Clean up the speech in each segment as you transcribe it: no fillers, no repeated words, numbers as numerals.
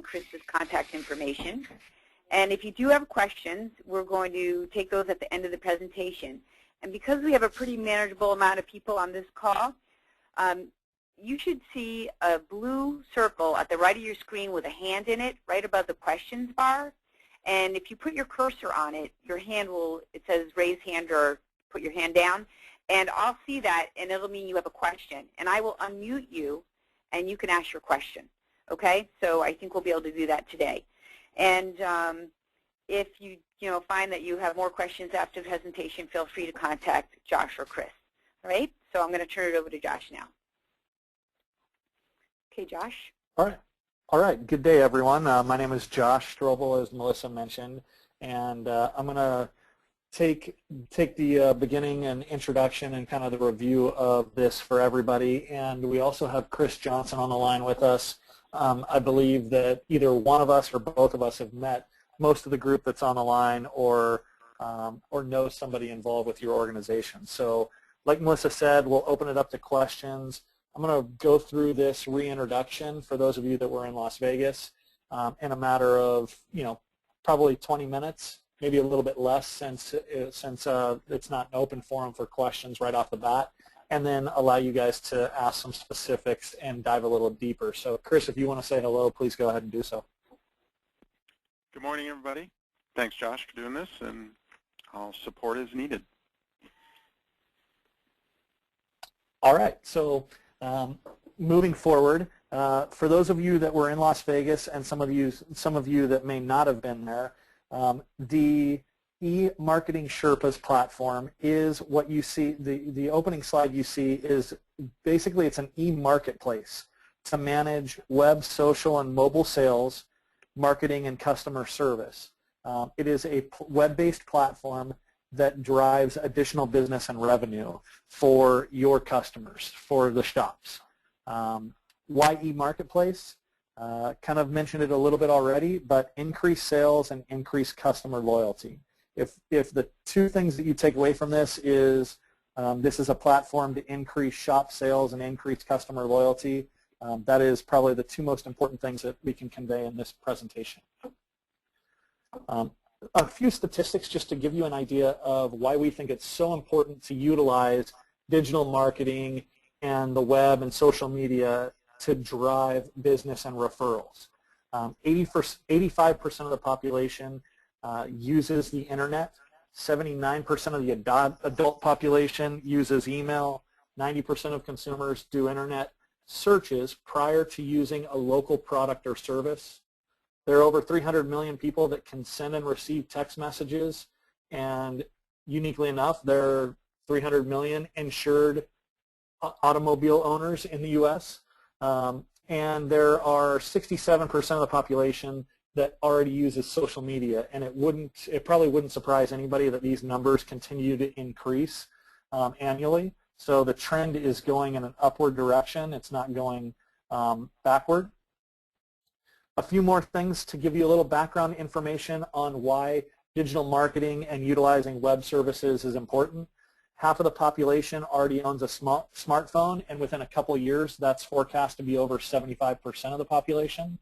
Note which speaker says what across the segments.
Speaker 1: Chris's contact information. And if you do have questions, we're going to take those at the end of the presentation. And because we have a pretty manageable amount of people on this call, you should see a blue circle at the right of your screen with a hand in it, right above the questions bar. And if you put your cursor on it, your hand will, it says raise hand or put your hand down. And I'll see that, and it'll mean you have a question. And I will unmute you, and you can ask your question. Okay? So I think we'll be able to do that today. And if you find that you have more questions after the presentation, feel free to contact Josh or Chris. All right? So I'm going to turn it over to Josh now. Okay, Josh.
Speaker 2: All right. All right. Good day, everyone. My name is Josh Strobel, as Melissa mentioned, and I'm going to take the beginning and introduction and kind of the review of this for everybody. And we also have Chris Johnson on the line with us. I believe that either one of us or both of us have met most of the group that's on the line or know somebody involved with your organization. So like Melissa said, we'll open it up to questions. I'm going to go through this reintroduction for those of you that were in Las Vegas in a matter of, probably 20 minutes, maybe a little bit less since it's not an open forum for questions right off the bat, and then allow you guys to ask some specifics and dive a little deeper. So Chris, if you want to say hello, please go ahead and do so.
Speaker 3: Good morning, everybody. Thanks, Josh, for doing this, and I'll support as needed.
Speaker 2: All right. So moving forward, for those of you that were in Las Vegas and some of you that may not have been there, the eMarketing Sherpas platform is what you see. The opening slide you see is basically it's an eMarketPlace to manage web, social, and mobile sales, marketing, and customer service. It is a web-based platform that drives additional business and revenue for your customers, for the shops. Why eMarketPlace? Kind of mentioned it a little bit already, but increased sales and increased customer loyalty. If the two things that you take away from this is a platform to increase shop sales and increase customer loyalty, that is probably the two most important things that we can convey in this presentation. A few statistics just to give you an idea of why we think it's so important to utilize digital marketing and the web and social media to drive business and referrals. 85% of the population uses the internet. 79% of the adult population uses email. 90% of consumers do internet searches prior to using a local product or service. There are over 300 million people that can send and receive text messages, and uniquely enough, there are 300 million insured automobile owners in the U.S., and there are 67% of the population that already uses social media, and it probably wouldn't surprise anybody that these numbers continue to increase annually. So the trend is going in an upward direction. It's not going backward. A few more things to give you a little background information on why digital marketing and utilizing web services is important. Half of the population already owns a smartphone, and within a couple of years, that's forecast to be over 75% of the population.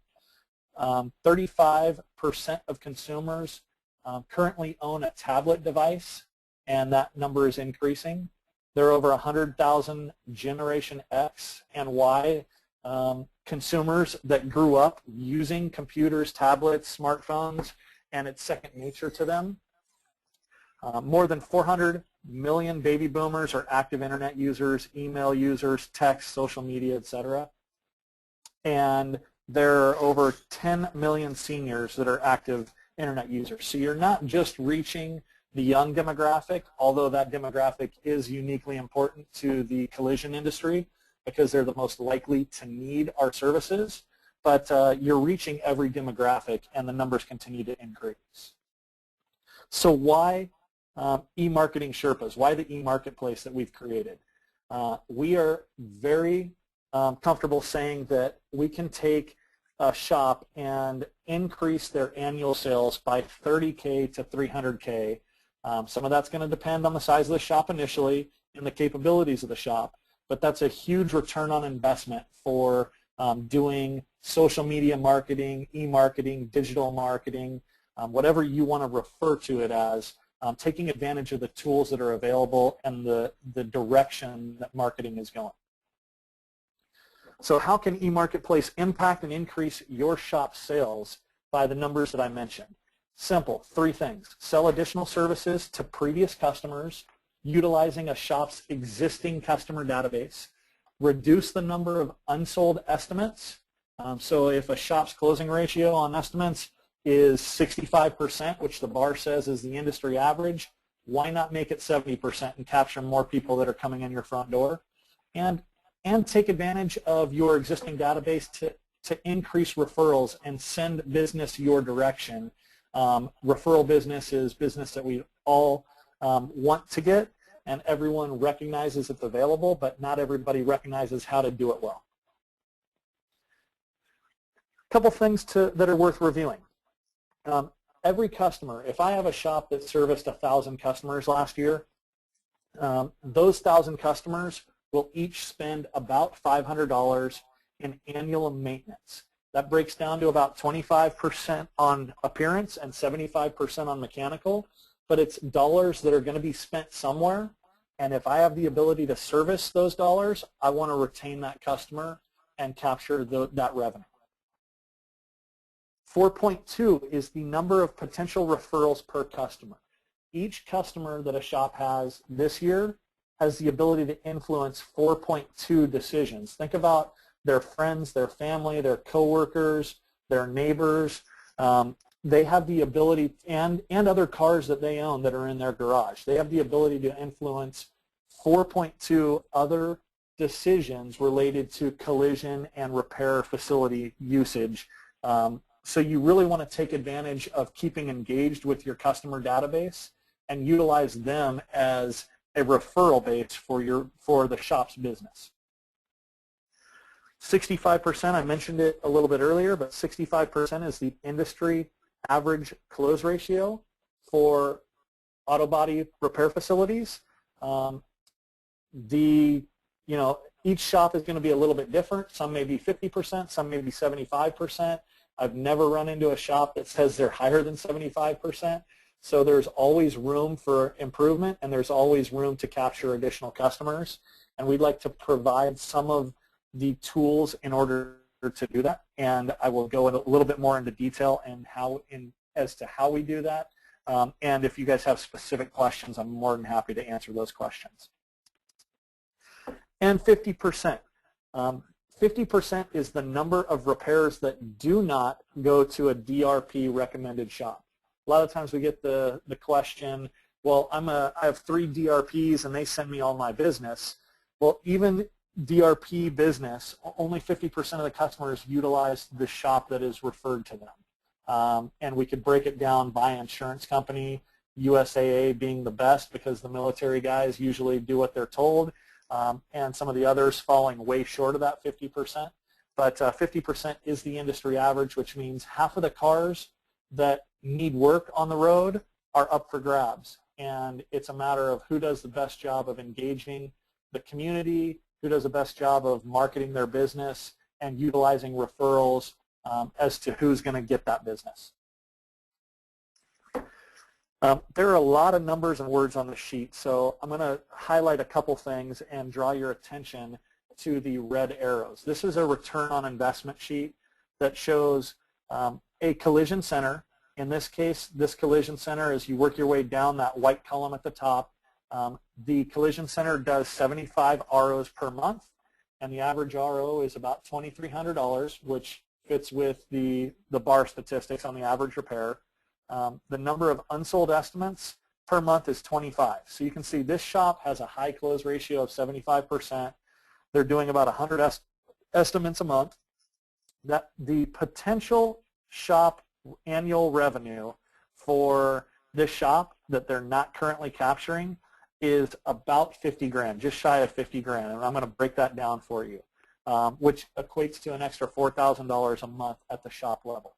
Speaker 2: 35% of consumers currently own a tablet device, and that number is increasing. There are over 100,000 Generation X and Y consumers that grew up using computers, tablets, smartphones, and it's second nature to them. More than 400 million baby boomers are active internet users, email users, text, social media, etc. And there are over 10 million seniors that are active internet users. So you're not just reaching the young demographic, although that demographic is uniquely important to the collision industry because they're the most likely to need our services, but you're reaching every demographic and the numbers continue to increase. So why eMarketing Sherpas? Why the eMarketPlace that we've created? We are very comfortable saying that we can take a shop and increase their annual sales by 30K to 300K. Some of that's going to depend on the size of the shop initially and the capabilities of the shop, but that's a huge return on investment for doing social media marketing, e-marketing, digital marketing, whatever you want to refer to it as, taking advantage of the tools that are available and the direction that marketing is going. So how can eMarketPlace impact and increase your shop's sales by the numbers that I mentioned? Simple, 3 things. Sell additional services to previous customers utilizing a shop's existing customer database. Reduce the number of unsold estimates. So if a shop's closing ratio on estimates is 65%, which the bar says is the industry average, why not make it 70% and capture more people that are coming in your front door? And take advantage of your existing database to increase referrals and send business your direction. Referral business is business that we all want to get, and everyone recognizes it's available, but not everybody recognizes how to do it well. A couple things that are worth reviewing. Every customer, if I have a shop that serviced 1,000 customers last year, those 1,000 customers will each spend about $500 in annual maintenance. That breaks down to about 25% on appearance and 75% on mechanical, but it's dollars that are going to be spent somewhere, and if I have the ability to service those dollars, I want to retain that customer and capture that revenue. 4.2 is the number of potential referrals per customer. Each customer that a shop has this year has the ability to influence 4.2 decisions. Think about their friends, their family, their coworkers, their neighbors. They have the ability, and other cars that they own that are in their garage. They have the ability to influence 4.2 other decisions related to collision and repair facility usage. So you really want to take advantage of keeping engaged with your customer database and utilize them as a referral base for the shop's business. 65%, I mentioned it a little bit earlier, but 65% is the industry average close ratio for auto body repair facilities. Each shop is going to be a little bit different. Some may be 50%, some may be 75%. I've never run into a shop that says they're higher than 75%. So there's always room for improvement, and there's always room to capture additional customers. And we'd like to provide some of the tools in order to do that. And I will go a little bit more into detail as to how we do that. And if you guys have specific questions, I'm more than happy to answer those questions. And 50%. 50% is the number of repairs that do not go to a DRP recommended shop. A lot of times we get the question, well, I have 3 DRPs and they send me all my business. Well, even DRP business, only 50% of the customers utilize the shop that is referred to them. And we could break it down by insurance company, USAA being the best because the military guys usually do what they're told, and some of the others falling way short of that 50%. But 50% is the industry average, which means half of the cars that need work on the road are up for grabs. And it's a matter of who does the best job of engaging the community, who does the best job of marketing their business and utilizing referrals as to who's going to get that business. There are a lot of numbers and words on the sheet, so I'm going to highlight a couple things and draw your attention to the red arrows. This is a return on investment sheet that shows a collision center. In this case, this collision center, as you work your way down that white column at the top, the collision center does 75 ROs per month, and the average RO is about $2,300, which fits with the bar statistics on the average repair. The number of unsold estimates per month is 25. So you can see this shop has a high close ratio of 75%. They're doing about 100 estimates a month. That the potential shop annual revenue for this shop that they're not currently capturing is about 50 grand, just shy of 50 grand. And I'm going to break that down for you, which equates to an extra $4,000 a month at the shop level.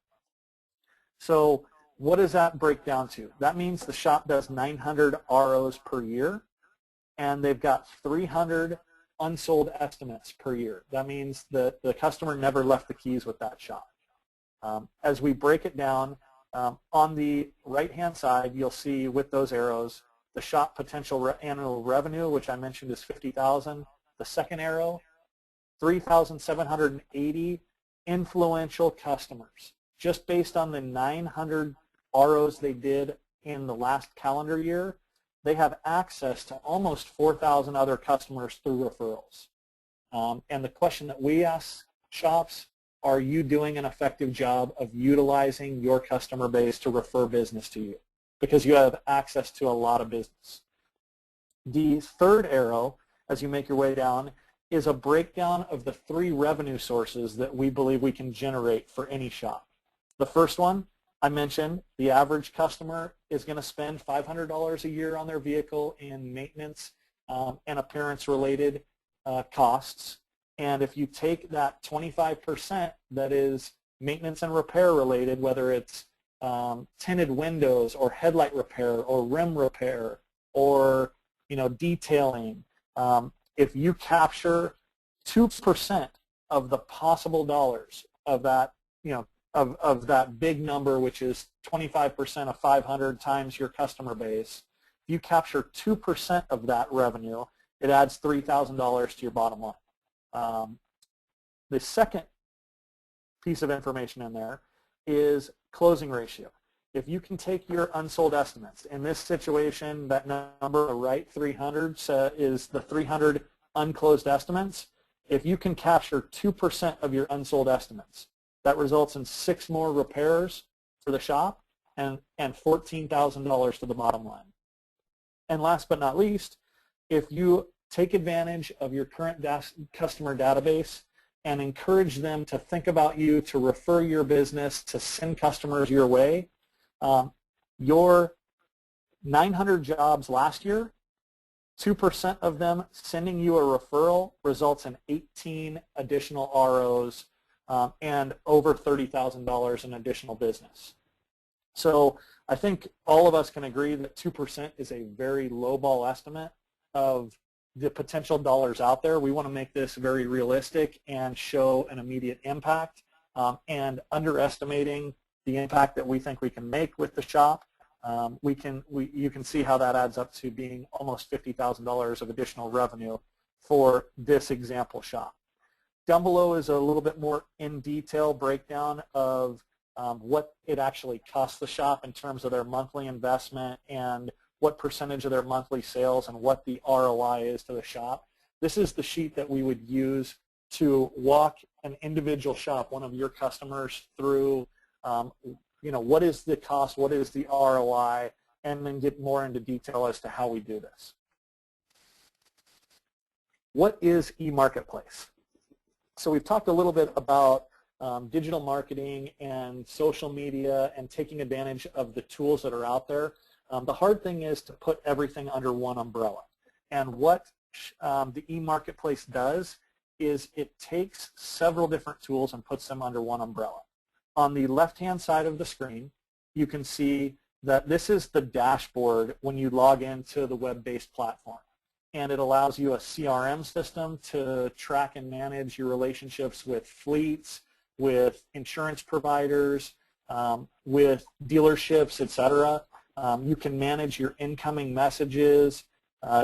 Speaker 2: So what does that break down to? That means the shop does 900 ROs per year, and they've got 300 unsold estimates per year. That means that the customer never left the keys with that shop. As we break it down, on the right-hand side, you'll see with those arrows, the shop potential annual revenue, which I mentioned is $50,000. The second arrow, 3,780 influential customers. Just based on the 900 ROs they did in the last calendar year, they have access to almost 4,000 other customers through referrals. And the question that we ask shops, are you doing an effective job of utilizing your customer base to refer business to you? Because you have access to a lot of business. The third arrow, as you make your way down, is a breakdown of the 3 revenue sources that we believe we can generate for any shop. The first one, I mentioned, the average customer is going to spend $500 a year on their vehicle in maintenance and appearance-related costs. And if you take that 25% that is maintenance and repair related, whether it's tinted windows or headlight repair or rim repair or detailing, if you capture 2% of the possible dollars of that, of that big number, which is 25% of 500 times your customer base, if you capture 2% of that revenue, it adds $3,000 to your bottom line. The second piece of information in there is closing ratio. If you can take your unsold estimates, in this situation, that number, right, 300 is the 300 unclosed estimates. If you can capture 2% of your unsold estimates, that results in 6 more repairs for the shop and $14,000 to the bottom line. And last but not least, if you take advantage of your current customer database and encourage them to think about you, to refer your business, to send customers your way, your 900 jobs last year, 2% of them sending you a referral results in 18 additional ROs and over $30,000 in additional business. So I think all of us can agree that 2% is a very lowball estimate of the potential dollars out there. We want to make this very realistic and show an immediate impact, and underestimating the impact that we think we can make with the shop. You can see how that adds up to being almost $50,000 of additional revenue for this example shop. Down below is a little bit more in detail breakdown of what it actually costs the shop in terms of their monthly investment and what percentage of their monthly sales and what the ROI is to the shop. This is the sheet that we would use to walk an individual shop, one of your customers, through what is the cost, what is the ROI, and then get more into detail as to how we do this. What is eMarketPlace? So we've talked a little bit about digital marketing and social media and taking advantage of the tools that are out there. The hard thing is to put everything under one umbrella. And what the eMarketPlace does is it takes several different tools and puts them under one umbrella. On the left-hand side of the screen, you can see that this is the dashboard when you log into the web-based platform. And it allows you a CRM system to track and manage your relationships with fleets, with insurance providers, with dealerships, etc. You can manage your incoming messages.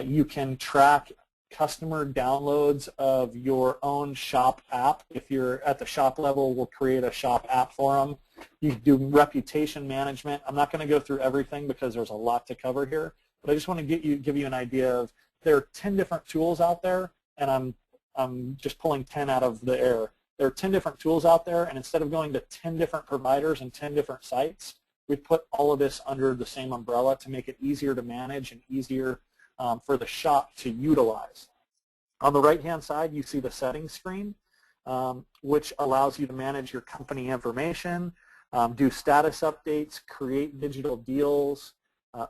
Speaker 2: You can track customer downloads of your own shop app. If you're at the shop level, we'll create a shop app for them. You can do reputation management. I'm not going to go through everything because there's a lot to cover here, but I just want to give you an idea of there are 10 different tools out there, and I'm just pulling 10 out of the air. There are 10 different tools out there, and instead of going to 10 different providers and 10 different sites, we put all of this under the same umbrella to make it easier to manage and easier for the shop to utilize. On the right-hand side, you see the settings screen, which allows you to manage your company information, do status updates, create digital deals,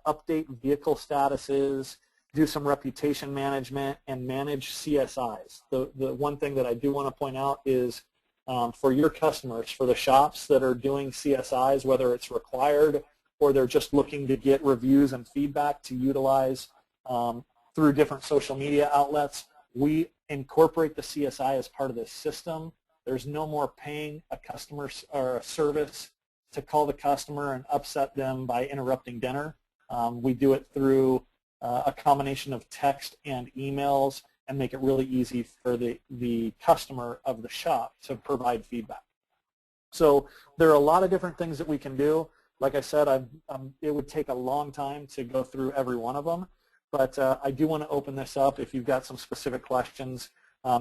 Speaker 2: update vehicle statuses, do some reputation management, and manage CSIs. The one thing that I do want to point out is for your customers, for the shops that are doing CSIs, whether it's required or they're just looking to get reviews and feedback to utilize through different social media outlets, We incorporate the CSI as part of this system. There's no more paying a customer or a service to call the customer and upset them by interrupting dinner. We do it through a combination of text and emails and make it really easy for the customer of the shop to provide feedback. So there are a lot of different things that we can do. Like I said, it would take a long time to go through every one of them, but I do want to open this up if you've got some specific questions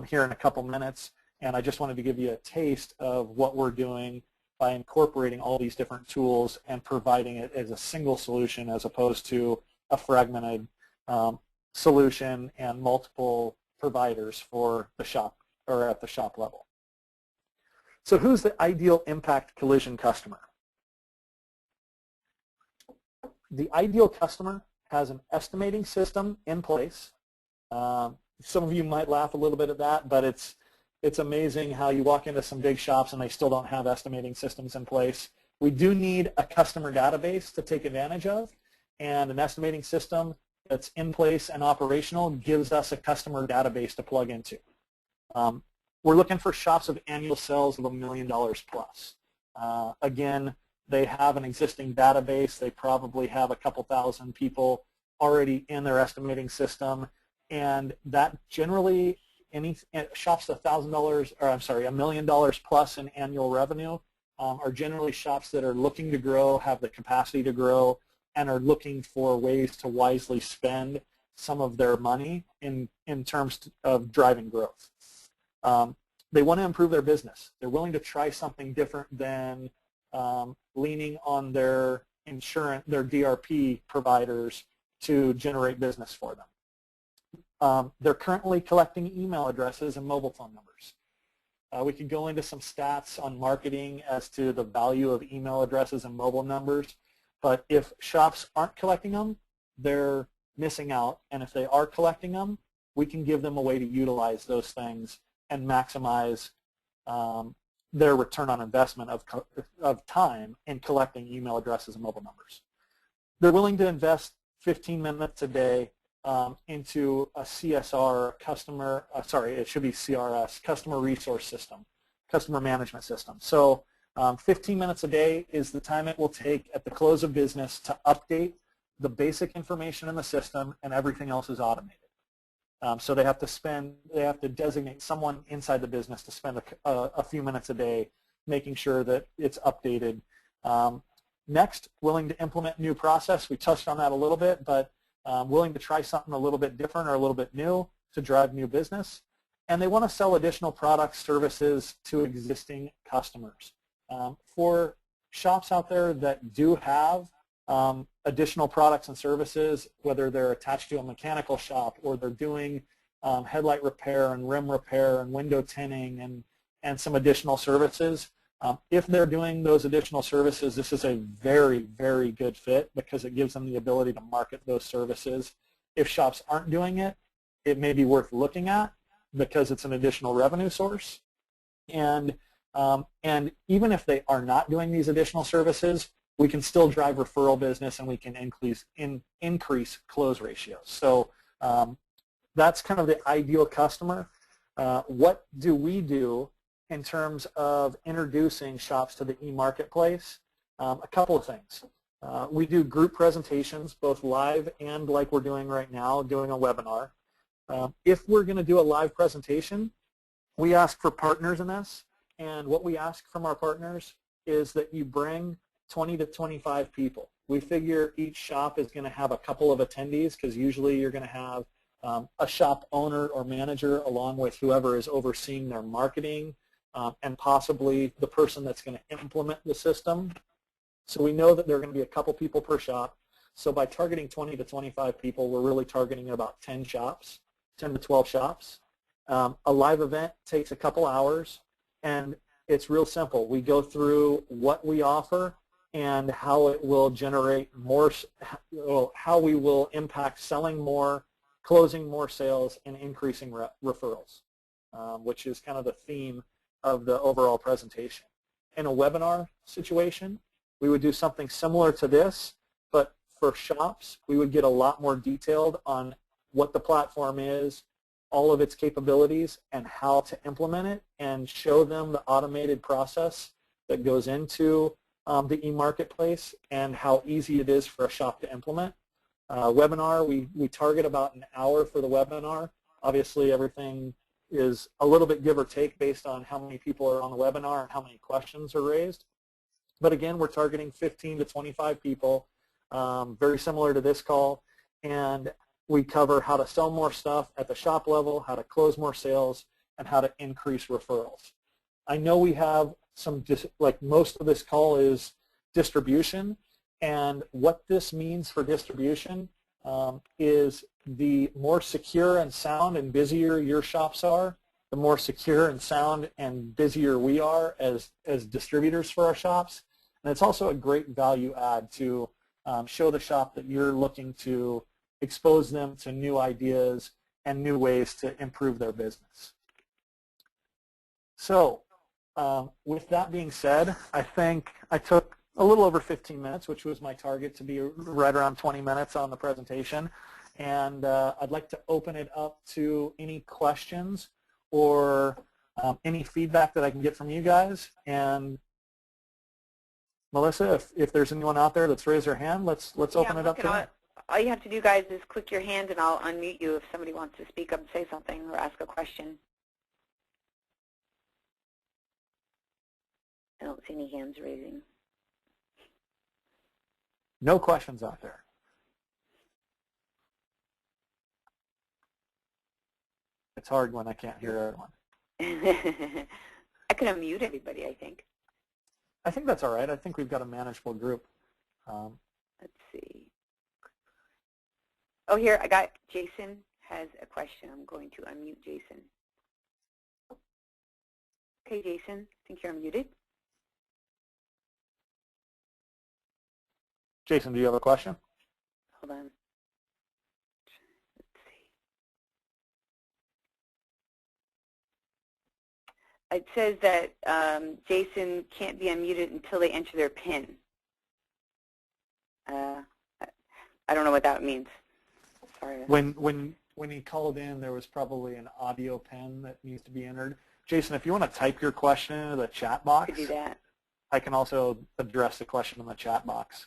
Speaker 2: here in a couple minutes, and I just wanted to give you a taste of what we're doing by incorporating all these different tools and providing it as a single solution as opposed to a fragmented solution and multiple providers for the shop or at the shop level. So who's the ideal impact collision customer? The ideal customer has an estimating system in place. Some of you might laugh a little bit at that, but it's amazing how you walk into some big shops and they still don't have estimating systems in place. We do need a customer database to take advantage of, and an estimating system that's in place and operational gives us a customer database to plug into. We're looking for shops of annual sales of $1 million plus. Again, they have an existing database. They probably have a couple thousand people already in their estimating system, and that generally any shops $1,000 or I'm sorry, $1 million plus in annual revenue are generally shops that are looking to grow, have the capacity to grow, and are looking for ways to wisely spend some of their money in terms of driving growth. They want to improve their business. They're willing to try something different than leaning on their insurance, their DRP providers to generate business for them. They're currently collecting email addresses and mobile phone numbers. We could go into some stats on marketing as to the value of email addresses and mobile numbers, but if shops aren't collecting them, they're missing out, and if they are collecting them, we can give them a way to utilize those things and maximize their return on investment of time in collecting email addresses and mobile numbers. They're willing to invest 15 minutes a day into a CSR, it should be CRS, customer resource system, customer management system. So 15 minutes a day is the time it will take at the close of business to update the basic information in the system, and everything else is automated. So they have to designate someone inside the business to spend a few minutes a day making sure that it's updated. Next, willing to implement new process. We touched on that a little bit, but willing to try something a little bit different or a little bit new to drive new business. And they want to sell additional products, services to existing customers. For shops out there that do have additional products and services, whether they're attached to a mechanical shop or they're doing headlight repair and rim repair and window tinting and some additional services, if they're doing those additional services, this is a very, very good fit because it gives them the ability to market those services. If shops aren't doing it, it may be worth looking at because it's an additional revenue source. And even if they are not doing these additional services, we can still drive referral business and we can increase close ratios. So that's kind of the ideal customer. What do we do in terms of introducing shops to the eMarketPlace? A couple of things. We do group presentations, both live and like we're doing right now, doing a webinar. If we're going to do a live presentation, we ask for partners in this, and what we ask from our partners is that you bring 20 to 25 people. We figure each shop is going to have a couple of attendees because usually you're going to have a shop owner or manager along with whoever is overseeing their marketing and possibly the person that's going to implement the system. So we know that there are going to be a couple people per shop. So by targeting 20 to 25 people, we're really targeting about 10 shops, 10 to 12 shops. A live event takes a couple hours, and it's real simple. We go through what we offer and how it will generate more, how we will impact selling more, closing more sales, and increasing referrals, which is kind of the theme of the overall presentation. In a webinar situation, we would do something similar to this, but for shops, we would get a lot more detailed on what the platform is, all of its capabilities and how to implement it, and show them the automated process that goes into the eMarketPlace and how easy it is for a shop to implement. Webinar, we target about an hour for the webinar. Obviously, everything is a little bit give or take based on how many people are on the webinar and how many questions are raised. But again, we're targeting 15 to 25 people, very similar to this call. And we cover how to sell more stuff at the shop level, how to close more sales, and how to increase referrals. I know we have some, like most of this call is distribution, and what this means for distribution is the more secure and sound and busier your shops are, the more secure and sound and busier we are as distributors for our shops. And it's also a great value add to show the shop that you're looking to expose them to new ideas and new ways to improve their business. So with that being said, I think I took a little over 15 minutes, which was my target to be right around 20 minutes on the presentation. And I'd like to open it up to any questions or any feedback that I can get from you guys. And Melissa, if there's anyone out there that's raised their hand, let's open it up to them.
Speaker 1: All you have to do, guys, is click your hand, and I'll unmute you if somebody wants to speak up and say something or ask a question. I don't see any hands raising.
Speaker 2: No questions out there. It's hard when I can't hear everyone.
Speaker 1: I could unmute everybody, I think.
Speaker 2: I think that's all right. I think we've got a manageable group.
Speaker 1: Let's see. Oh, here, I got Jason has a question. I'm going to unmute Jason. Okay, Jason, I think you're unmuted.
Speaker 2: Jason, do you have a question?
Speaker 1: Hold on. Let's see. It says that Jason can't be unmuted until they enter their PIN. I don't know what that means. Sorry.
Speaker 2: When he called in, there was probably an audio PIN that needs to be entered. Jason, if you want to type your question into the chat box,
Speaker 1: I could do that.
Speaker 2: I can also address the question in the chat box.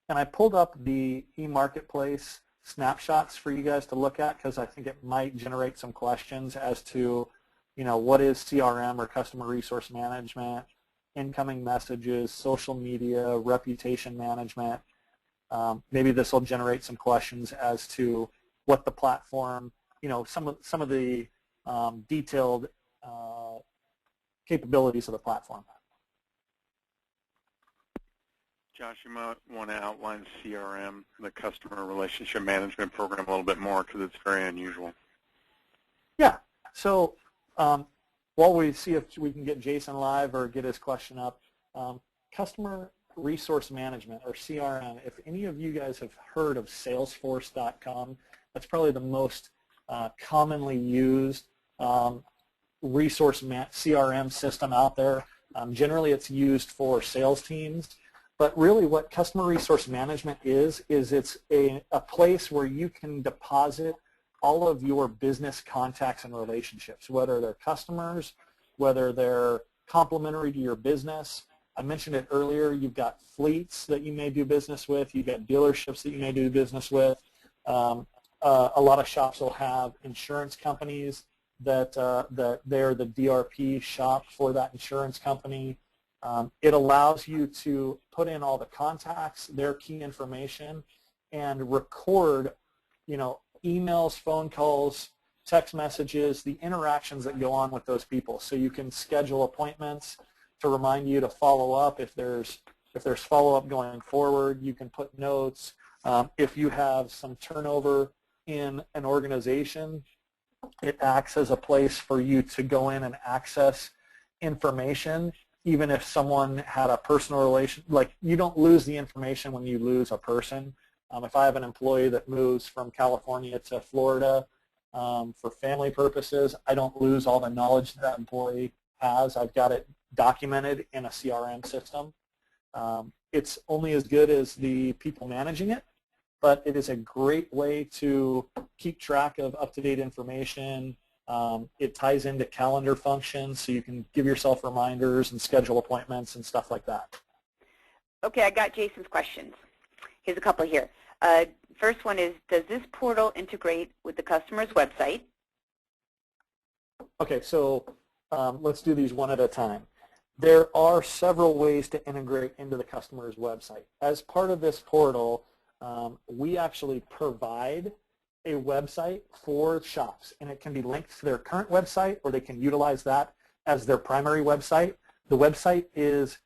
Speaker 2: And I pulled up the eMarketPlace snapshots for you guys to look at because I think it might generate some questions as to, what is CRM or customer resource management, incoming messages, social media, reputation management. Maybe this will generate some questions as to what the platform, some of the detailed capabilities of the platform.
Speaker 3: Josh, you might want to outline CRM, the Customer Relationship Management Program, a little bit more because it's very unusual.
Speaker 2: Yeah. So while we see if we can get Jason live or get his question up, Customer Resource Management, or CRM, if any of you guys have heard of Salesforce.com, that's probably the most commonly used CRM system out there. Generally, it's used for sales teams. But really what Customer Resource Management is it's a place where you can deposit all of your business contacts and relationships, whether they're customers, whether they're complementary to your business. I mentioned it earlier, you've got fleets that you may do business with, you've got dealerships that you may do business with. A lot of shops will have insurance companies that they're the DRP shop for that insurance company. It allows you to put in all the contacts, their key information, and record, emails, phone calls, text messages, the interactions that go on with those people. So you can schedule appointments to remind you to follow up if there's follow-up going forward. You can put notes. If you have some turnover in an organization, it acts as a place for you to go in and access information. Even if someone had a personal relation, like you don't lose the information when you lose a person. If I have an employee that moves from California to Florida for family purposes, I don't lose all the knowledge that employee has. I've got it documented in a CRM system. It's only as good as the people managing it. but it is a great way to keep track of up-to-date information. It ties into calendar functions, so you can give yourself reminders and schedule appointments and stuff like that.
Speaker 1: Okay, I got Jason's questions. Here's a couple here. First one is, does this portal integrate with the customer's website?
Speaker 2: Okay, so let's do these one at a time. There are several ways to integrate into the customer's website. As part of this portal, we actually provide a website for shops, and it can be linked to their current website, or they can utilize that as their primary website. The website is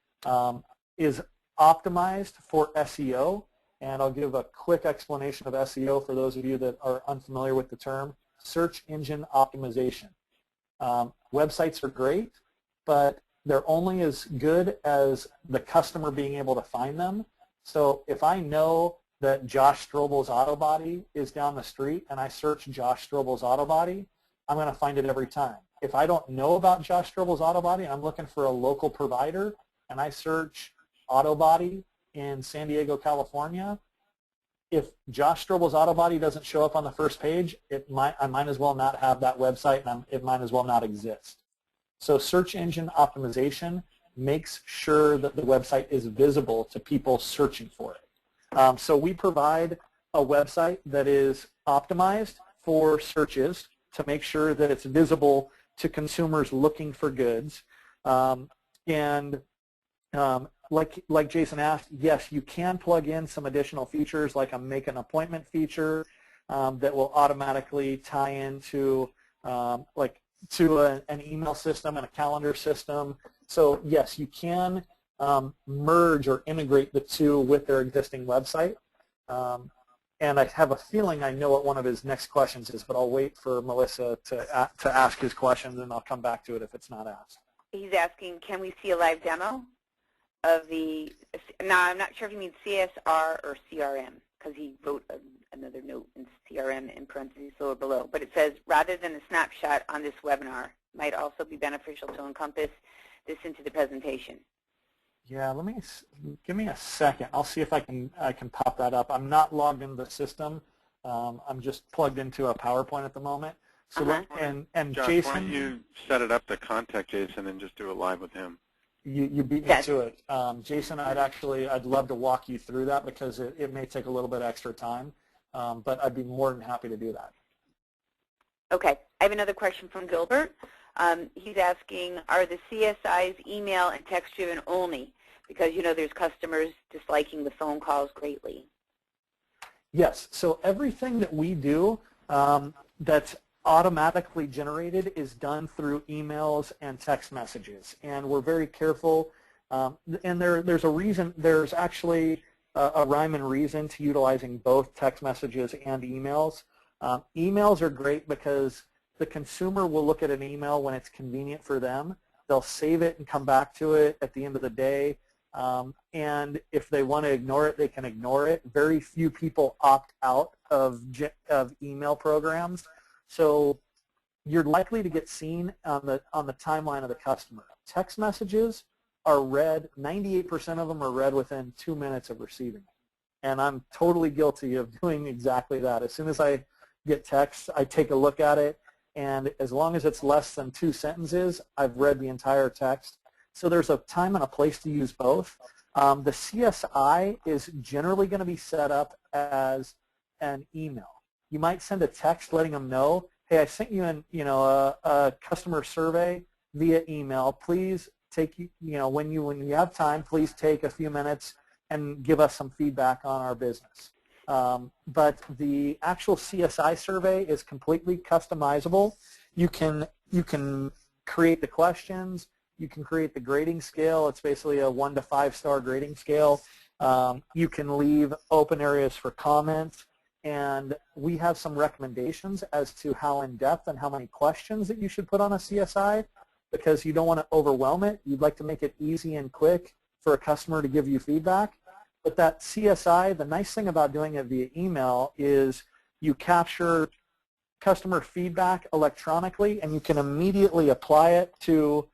Speaker 2: optimized for SEO, and I'll give a quick explanation of SEO for those of you that are unfamiliar with the term: search engine optimization. Websites are great, but they're only as good as the customer being able to find them. So if I know that Josh Strobel's Auto Body is down the street and I search Josh Strobel's Auto Body, I'm going to find it every time. If I don't know about Josh Strobel's Auto Body and I'm looking for a local provider and I search Auto Body in San Diego, California, if Josh Strobel's Auto Body doesn't show up on the first page, I might as well not have that website, and it might as well not exist. So search engine optimization makes sure that the website is visible to people searching for it. So we provide a website that is optimized for searches to make sure that it's visible to consumers looking for goods. Like Jason asked, yes, you can plug in some additional features like a make an appointment feature that will automatically tie into an email system and a calendar system. So yes, you can merge or integrate the two with their existing website. And I have a feeling I know what one of his next questions is, but I'll wait for Melissa to ask his questions, and I'll come back to it if it's not asked.
Speaker 1: He's asking, can we see a live demo of the, now I'm not sure if he means CSR or CRM, because he wrote another note in CRM in parentheses lower below. But it says, rather than a snapshot on this webinar, might also be beneficial to encompass this into the presentation.
Speaker 2: Yeah, give me a second. I'll see if I can pop that up. I'm not logged into the system. I'm just plugged into a PowerPoint at the moment. So and
Speaker 3: Josh,
Speaker 2: Jason,
Speaker 3: why don't you set it up to contact Jason and just do it live with him?
Speaker 2: You beat me to it. Jason, I'd love to walk you through that because it may take a little bit extra time, but I'd be more than happy to do that.
Speaker 1: Okay. I have another question from Gilbert. He's asking, are the CSIs email and text driven only? Because, you know, there's customers disliking the phone calls greatly.
Speaker 2: Yes. So everything that we do that's automatically generated is done through emails and text messages, and we're very careful. And there's a reason. There's actually a rhyme and reason to utilizing both text messages and emails. Emails are great because the consumer will look at an email when it's convenient for them. They'll save it and come back to it at the end of the day. And if they want to ignore it, they can ignore it. Very few people opt out of email programs. So you're likely to get seen on the timeline of the customer. Text messages are read, 98% of them are read within 2 minutes of receiving it. And I'm totally guilty of doing exactly that. As soon as I get text, I take a look at it, and as long as it's less than 2 sentences, I've read the entire text. So there's a time and a place to use both. The CSI is generally going to be set up as an email. You might send a text letting them know, hey, I sent you a customer survey via email. Please take, when you have time, please take a few minutes and give us some feedback on our business. But the actual CSI survey is completely customizable. You can create the questions. You can create the grading scale. It's basically a 1 to 5 star grading scale. You can leave open areas for comments. And we have some recommendations as to how in-depth and how many questions that you should put on a CSI, because you don't want to overwhelm it. You'd like to make it easy and quick for a customer to give you feedback. But that CSI, the nice thing about doing it via email is you capture customer feedback electronically, and you can immediately apply it to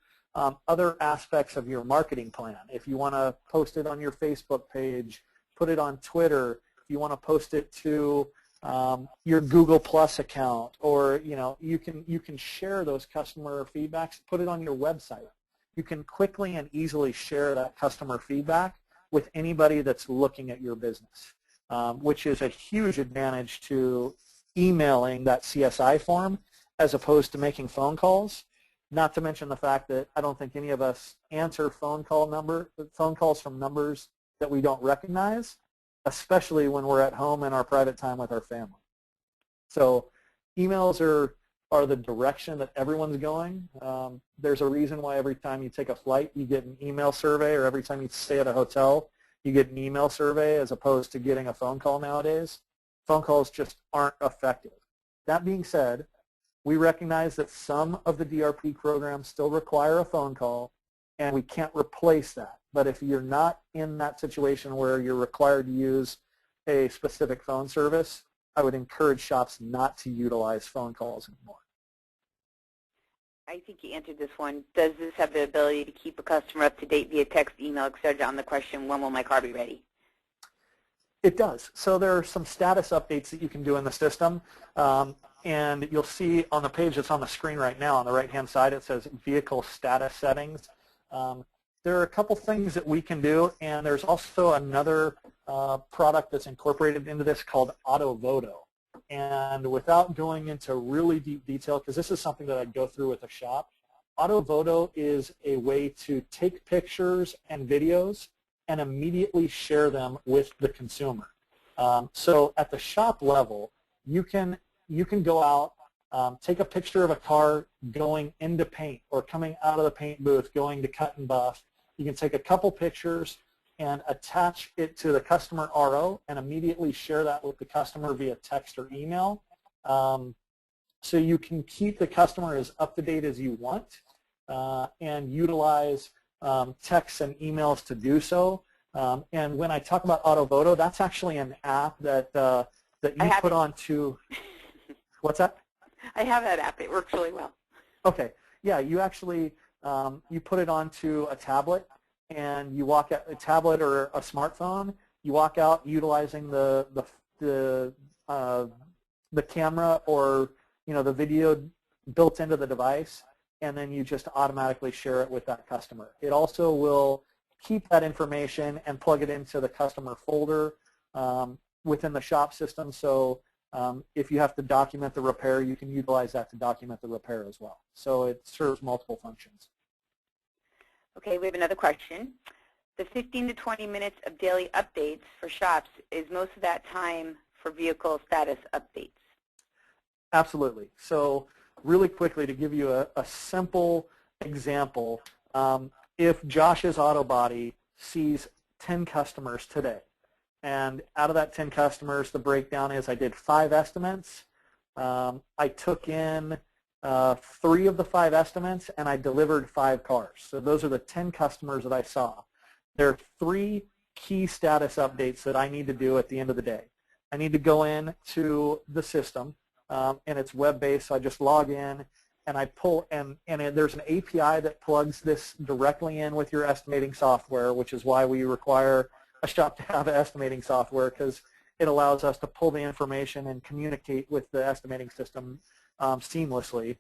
Speaker 2: other aspects of your marketing plan. If you want to post it on your Facebook page, put it on Twitter, if you want to post it to your Google Plus account, or you can share those customer feedbacks, put it on your website. You can quickly and easily share that customer feedback with anybody that's looking at your business, which is a huge advantage to emailing that CSI form as opposed to making phone calls. Not to mention the fact that I don't think any of us answer phone calls from numbers that we don't recognize, especially when we're at home in our private time with our family. So emails are the direction that everyone's going. There's a reason why every time you take a flight, you get an email survey, or every time you stay at a hotel, you get an email survey as opposed to getting a phone call nowadays. Phone calls just aren't effective. That being said, we recognize that some of the DRP programs still require a phone call, and we can't replace that. But if you're not in that situation where you're required to use a specific phone service, I would encourage shops not to utilize phone calls anymore.
Speaker 1: I think you answered this one. Does this have the ability to keep a customer up to date via text, email, etc. on the question, when will my car be ready?
Speaker 2: It does. So there are some status updates that you can do in the system. And you'll see on the page that's on the screen right now, on the right-hand side, it says Vehicle Status Settings. There are a couple things that we can do, and there's also another product that's incorporated into this called AutoVoto. And without going into really deep detail, because this is something that I'd go through with a shop, AutoVoto is a way to take pictures and videos and immediately share them with the consumer. So at the shop level, you can go out, take a picture of a car going into paint or coming out of the paint booth, going to cut and buff. You can take a couple pictures and attach it to the customer RO and immediately share that with the customer via text or email. So you can keep the customer as up to date as you want and utilize texts and emails to do so. And when I talk about AutoVoto, that's actually an app that you put onto. What's that?
Speaker 1: I have that app. It works really well.
Speaker 2: Okay. Yeah, you actually you put it onto a tablet, and you walk out a tablet or a smartphone. You walk out utilizing the camera or the video built into the device, and then you just automatically share it with that customer. It also will keep that information and plug it into the customer folder within the shop system. So if you have to document the repair, you can utilize that to document the repair as well. So it serves multiple functions.
Speaker 1: Okay, we have another question. The 15 to 20 minutes of daily updates for shops, is most of that time for vehicle status updates?
Speaker 2: Absolutely. So really quickly, to give you a simple example, if Josh's Auto Body sees 10 customers today, and out of that 10 customers, the breakdown is I did 5 estimates. I took in 3 of the 5 estimates, and I delivered 5 cars. So those are the 10 customers that I saw. There are 3 key status updates that I need to do at the end of the day. I need to go in to the system, and it's web-based, so I just log in, and I pull, and there's an API that plugs this directly in with your estimating software, which is why we require a shop to have estimating software, because it allows us to pull the information and communicate with the estimating system seamlessly.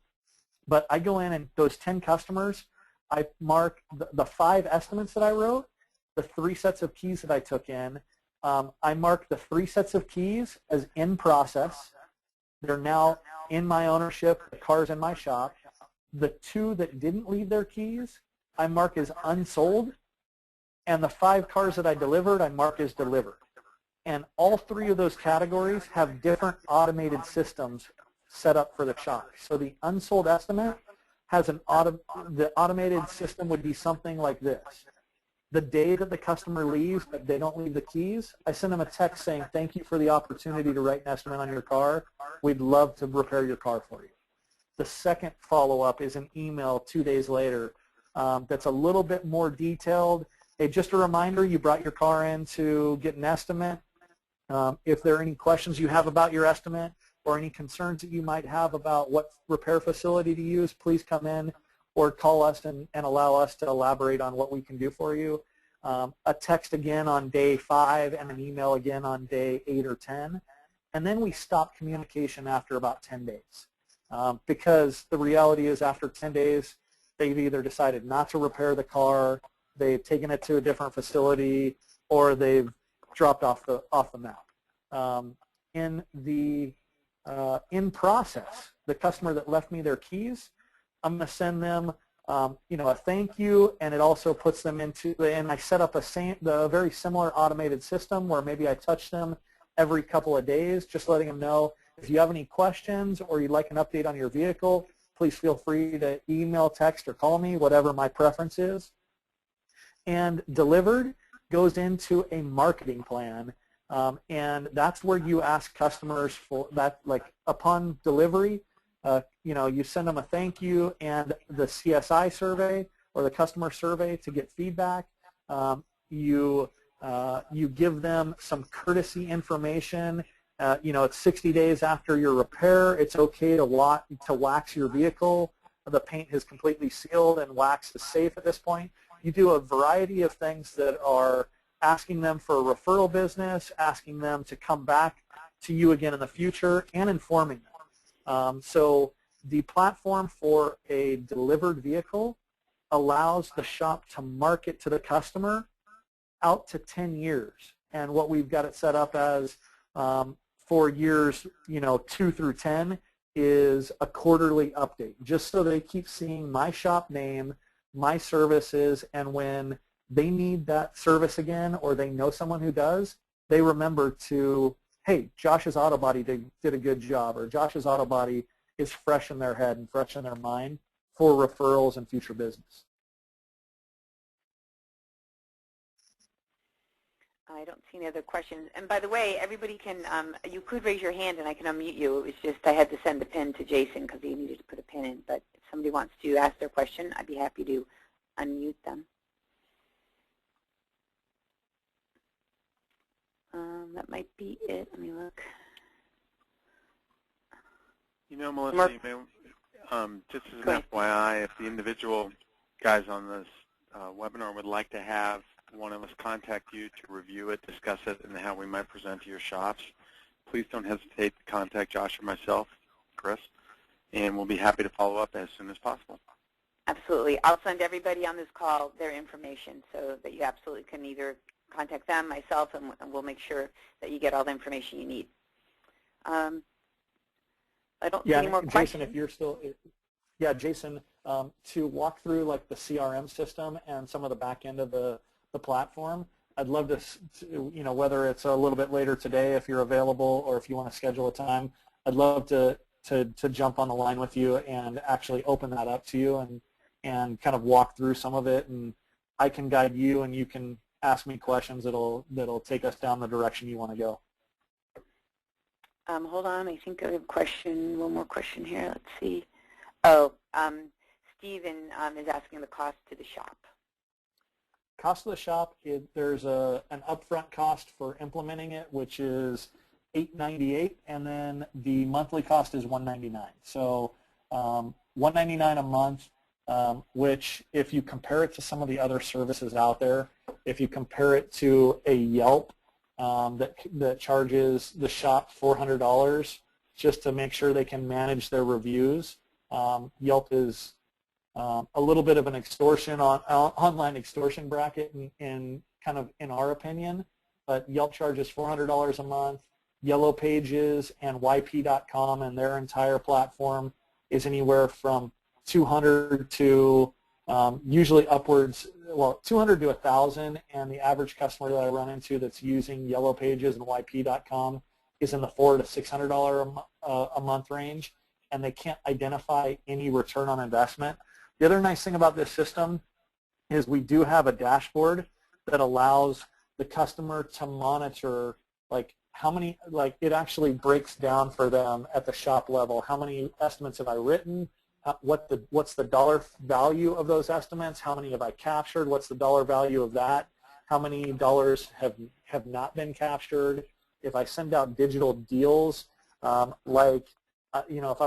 Speaker 2: But I go in, and those 10 customers, I mark the 5 estimates that I wrote, the 3 sets of keys that I took in. I mark the 3 sets of keys as in process. They're now in my ownership, the car's in my shop. The 2 that didn't leave their keys, I mark as unsold. And the 5 cars that I delivered, I mark as delivered. And all 3 of those categories have different automated systems set up for the shop. So the unsold estimate has the automated system would be something like this. The day that the customer leaves, but they don't leave the keys, I send them a text saying, thank you for the opportunity to write an estimate on your car. We'd love to repair your car for you. The second follow-up is an email 2 days later that's a little bit more detailed. Hey, just a reminder, you brought your car in to get an estimate. If there are any questions you have about your estimate or any concerns that you might have about what repair facility to use, please come in or call us and allow us to elaborate on what we can do for you. a text again on day 5, and an email again on day 8 or 10. And then we stop communication after about 10 days. Because the reality is after 10 days, they've either decided not to repair the car, they've taken it to a different facility, or they've dropped off the map. In process, the customer that left me their keys, I'm going to send them a thank you, and it also puts them into, and I set up a very similar automated system where maybe I touch them every couple of days, just letting them know if you have any questions or you'd like an update on your vehicle, please feel free to email, text, or call me, whatever my preference is. And delivered goes into a marketing plan, and that's where you ask customers for that, like upon delivery, you send them a thank you and the CSI survey or the customer survey to get feedback. You give them some courtesy information. It's 60 days after your repair. It's okay to wax your vehicle. The paint is completely sealed and wax is safe at this point. You do a variety of things that are asking them for a referral business, asking them to come back to you again in the future, and informing them. So the platform for a delivered vehicle allows the shop to market to the customer out to 10 years. And what we've got it set up as for years 2 through 10 is a quarterly update, just so they keep seeing my shop name, my services, and when they need that service again or they know someone who does, they remember to, hey, Josh's Auto Body did a good job, or Josh's Auto Body is fresh in their head and fresh in their mind for referrals and future business.
Speaker 1: I don't see any other questions. And by the way, everybody can, you could raise your hand and I can unmute you. It was just I had to send the pin to Jason because he needed to put a pin in. But if somebody wants to ask their question, I'd be happy to unmute them. That might be it. Let me look.
Speaker 3: Melissa, just as an FYI, if the individual guys on this webinar would like to have one of us contact you to review it, discuss it, and how we might present to your shops, please don't hesitate to contact Josh or myself, Chris, and we'll be happy to follow up as soon as possible.
Speaker 1: Absolutely. I'll send everybody on this call their information so that you absolutely can either contact them, myself, and we'll make sure that you get all the information you need. I don't see any more questions.
Speaker 2: Jason, if you're still, Jason, to walk through like the CRM system and some of the back end of the platform, I'd love to, whether it's a little bit later today if you're available or if you want to schedule a time, I'd love to jump on the line with you and actually open that up to you and kind of walk through some of it, and I can guide you and you can ask me questions that'll take us down the direction you want to go.
Speaker 1: Hold on, I think I have a question, one more question here. Let's see. Oh, Stephen is asking the cost to the shop.
Speaker 2: Cost of the shop, there's an upfront cost for implementing it, which is $898, and then the monthly cost is $199. So $199 a month, which if you compare it to some of the other services out there, if you compare it to a Yelp that charges the shop $400 just to make sure they can manage their reviews, Yelp is a little bit of an extortion online extortion bracket in kind of in our opinion, but Yelp charges $400 a month. Yellow Pages and YP.com and their entire platform is anywhere from $200 to usually upwards, well, $200 to $1,000, and the average customer that I run into that's using Yellow Pages and YP.com is in the $400 to $600 a month range, and they can't identify any return on investment. The other nice thing about this system is we do have a dashboard that allows the customer to monitor like how many, like it actually breaks down for them at the shop level. How many estimates have I written? What's the dollar value of those estimates? How many have I captured? What's the dollar value of that? How many dollars have not been captured? If I send out digital deals, if I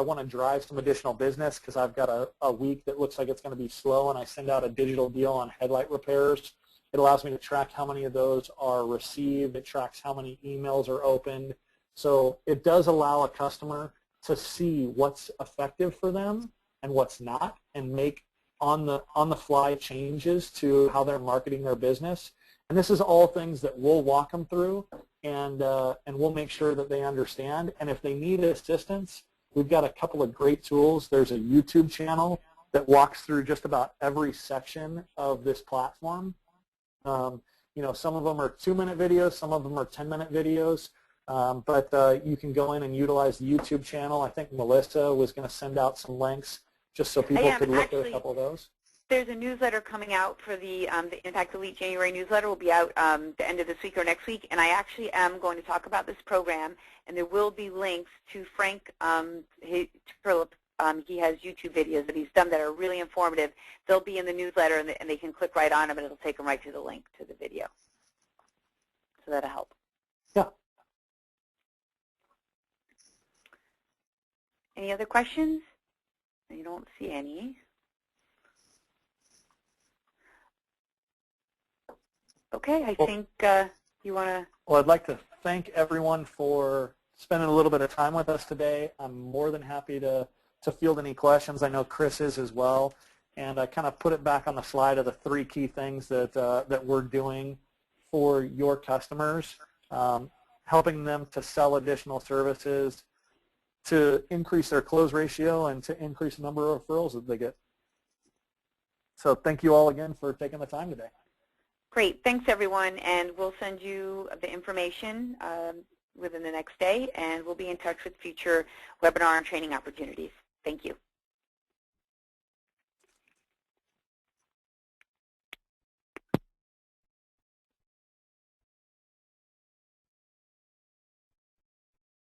Speaker 2: want to drive some additional business because I've got a week that looks like it's going to be slow and I send out a digital deal on headlight repairs, It allows me to track how many of those are received. It tracks how many emails are opened. So it does allow a customer to see what's effective for them and what's not, and make on the fly changes to how they're marketing their business. And this is all things that we'll walk them through, and we'll make sure that they understand. And if they need assistance, we've got a couple of great tools. There's a YouTube channel that walks through just about every section of this platform. You know, some of them are 2-minute videos, some of them are 10-minute videos, but you can go in and utilize the YouTube channel. I think Melissa was going to send out some links just so people could look at a couple of those.
Speaker 1: There's a newsletter coming out for the Impact Elite January newsletter. Will be out the end of this week or next week, and I actually am going to talk about this program, and there will be links to Frank Phillip. He has YouTube videos that he's done that are really informative. They'll be in the newsletter, and they can click right on them, and it'll take them right to the link to the video. So that'll help.
Speaker 2: Yeah.
Speaker 1: Any other questions? You don't see any. Okay, I think you want to...
Speaker 2: Well, I'd like to thank everyone for spending a little bit of time with us today. I'm more than happy to field any questions. I know Chris is as well. And I kind of put it back on the slide of the 3 key things that we're doing for your customers, helping them to sell additional services, to increase their close ratio, and to increase the number of referrals that they get. So thank you all again for taking the time today.
Speaker 1: Great. Thanks, everyone. And we'll send you the information within the next day, and we'll be in touch with future webinar and training opportunities. Thank you.